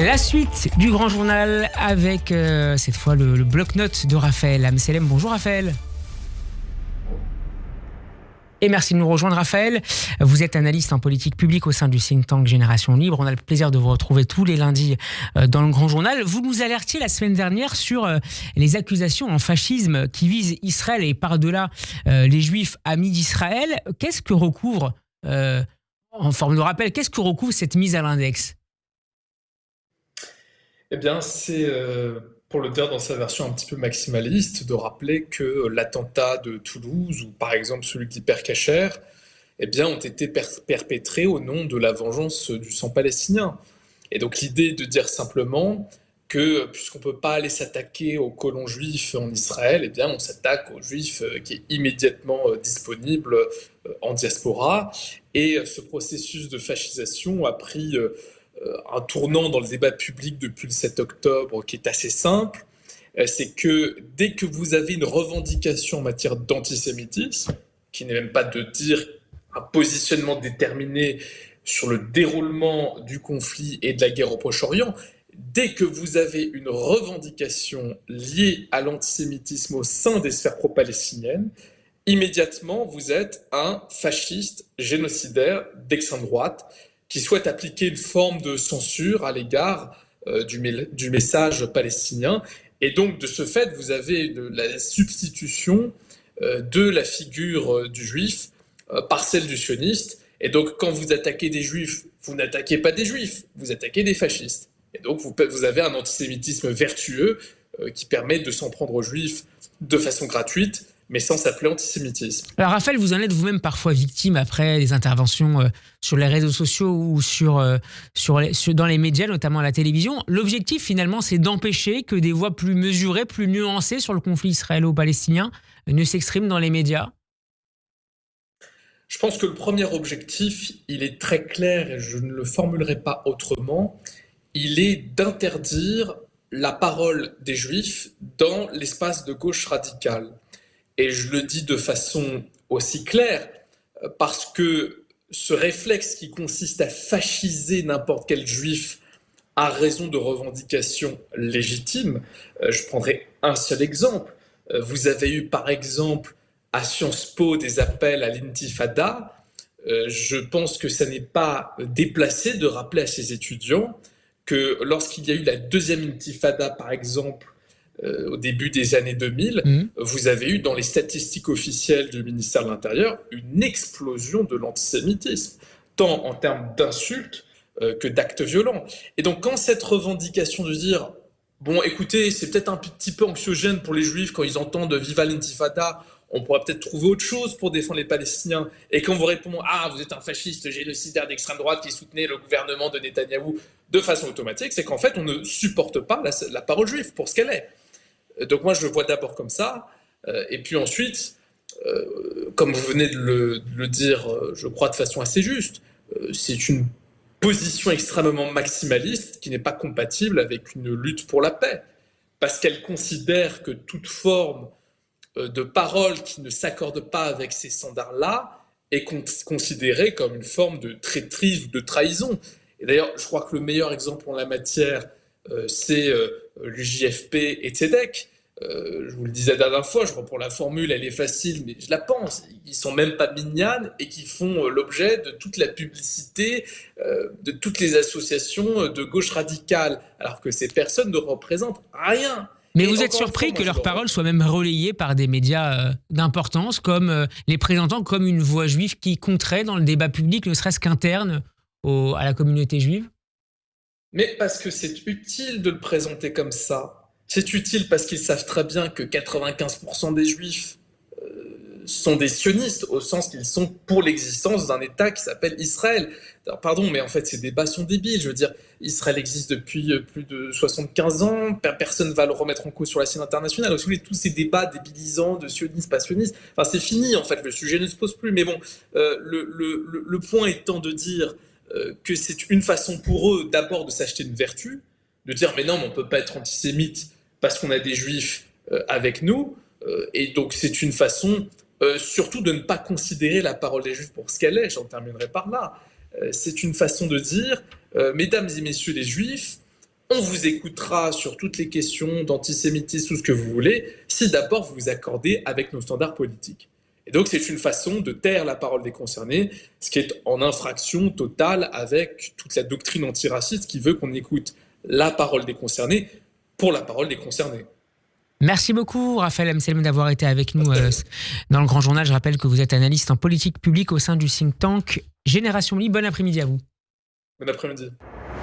La suite du grand journal avec cette fois le bloc-notes de Raphaël Amselem. Bonjour Raphaël. Et merci de nous rejoindre Raphaël. Vous êtes analyste en politique publique au sein du think tank Génération Libre. On a le plaisir de vous retrouver tous les lundis dans le grand journal. Vous nous alertiez la semaine dernière sur les accusations en fascisme qui visent Israël et par-delà les Juifs amis d'Israël. Qu'est-ce que recouvre, en forme de rappel, qu'est-ce que recouvre cette mise à l'index ? Eh bien, c'est, pour le dire dans sa version un petit peu maximaliste, de rappeler que l'attentat de Toulouse, ou par exemple celui d'Hyper Cacher, eh bien, ont été perpétrés au nom de la vengeance du sang palestinien. Et donc l'idée de dire simplement que, puisqu'on ne peut pas aller s'attaquer aux colons juifs en Israël, eh bien, on s'attaque aux juifs qui est immédiatement disponible en diaspora. Et ce processus de fascisation a pris un tournant dans le débat public depuis le 7 octobre qui est assez simple, c'est que dès que vous avez une revendication en matière d'antisémitisme, qui n'est même pas de dire un positionnement déterminé sur le déroulement du conflit et de la guerre au Proche-Orient, dès que vous avez une revendication liée à l'antisémitisme au sein des sphères pro-palestiniennes, immédiatement vous êtes un fasciste génocidaire d'extrême droite qui souhaite appliquer une forme de censure à l'égard du message palestinien. Et donc, de ce fait, vous avez la substitution de la figure du juif par celle du sioniste. Et donc, quand vous attaquez des juifs, vous n'attaquez pas des juifs, vous attaquez des fascistes. Et donc, vous avez un antisémitisme vertueux qui permet de s'en prendre aux juifs de façon gratuite, mais sans s'appeler antisémitisme. Alors Raphaël, vous en êtes vous-même parfois victime après les interventions sur les réseaux sociaux ou dans les médias, notamment à la télévision. L'objectif finalement, c'est d'empêcher que des voix plus mesurées, plus nuancées sur le conflit israélo-palestinien ne s'expriment dans les médias. Je pense que le premier objectif, il est très clair et je ne le formulerai pas autrement. Il est d'interdire la parole des Juifs dans l'espace de gauche radicale. Et je le dis de façon aussi claire, parce que ce réflexe qui consiste à fasciser n'importe quel juif a raison de revendications légitimes. Je prendrai un seul exemple. Vous avez eu par exemple à Sciences Po des appels à l'intifada. Je pense que ça n'est pas déplacé de rappeler à ces étudiants que lorsqu'il y a eu la deuxième intifada par exemple, au début des années 2000, vous avez eu dans les statistiques officielles du ministère de l'Intérieur une explosion de l'antisémitisme, tant en termes d'insultes que d'actes violents. Et donc quand cette revendication de dire « bon écoutez, c'est peut-être un petit peu anxiogène pour les Juifs quand ils entendent « Viva l'intifada », on pourrait peut-être trouver autre chose pour défendre les Palestiniens. Et quand vous répondez « ah, vous êtes un fasciste génocidaire d'extrême droite qui soutenait le gouvernement de Netanyahou » de façon automatique, c'est qu'en fait on ne supporte pas la parole juive pour ce qu'elle est. Donc moi, je le vois d'abord comme ça, et puis ensuite, comme vous venez de le dire, je crois de façon assez juste, c'est une position extrêmement maximaliste qui n'est pas compatible avec une lutte pour la paix, parce qu'elle considère que toute forme de parole qui ne s'accorde pas avec ces standards-là est considérée comme une forme de traîtrise ou de trahison. Et d'ailleurs, je crois que le meilleur exemple en la matière, c'est l'UJFP et Tzedek. Je vous le disais la dernière fois, je reprends la formule, elle est facile, mais je la pense. Ils sont même pas minyanes et qui font l'objet de toute la publicité, de toutes les associations de gauche radicale, alors que ces personnes ne représentent rien. Mais vous êtes surpris que leurs paroles soient même relayées par des médias d'importance, comme les présentant comme une voix juive qui compterait dans le débat public, ne serait-ce qu'interne à la communauté juive? Mais parce que c'est utile de le présenter comme ça. C'est utile parce qu'ils savent très bien que 95% des Juifs sont des sionistes, au sens qu'ils sont pour l'existence d'un État qui s'appelle Israël. Alors, pardon, mais en fait, ces débats sont débiles. Je veux dire, Israël existe depuis plus de 75 ans, personne ne va le remettre en cause sur la scène internationale. Donc, si vous voulez, tous ces débats débilisants de sionistes, pas sionistes, enfin, c'est fini, en fait, le sujet ne se pose plus. Mais bon, le point étant de dire que c'est une façon pour eux, d'abord, de s'acheter une vertu, de dire, mais non, mais on ne peut pas être antisémite parce qu'on a des Juifs avec nous, et donc c'est une façon surtout de ne pas considérer la parole des Juifs pour ce qu'elle est, j'en terminerai par là. C'est une façon de dire, mesdames et messieurs les Juifs, on vous écoutera sur toutes les questions d'antisémitisme, tout ce que vous voulez, si d'abord vous vous accordez avec nos standards politiques. Et donc c'est une façon de taire la parole des concernés, ce qui est en infraction totale avec toute la doctrine antiraciste qui veut qu'on écoute la parole des concernés pour la parole des concernés. Merci beaucoup, Raphaël Amselm, d'avoir été avec nous dans le Grand Journal. Je rappelle que vous êtes analyste en politique publique au sein du think tank Génération Libre. Bon après-midi à vous. Bon après-midi.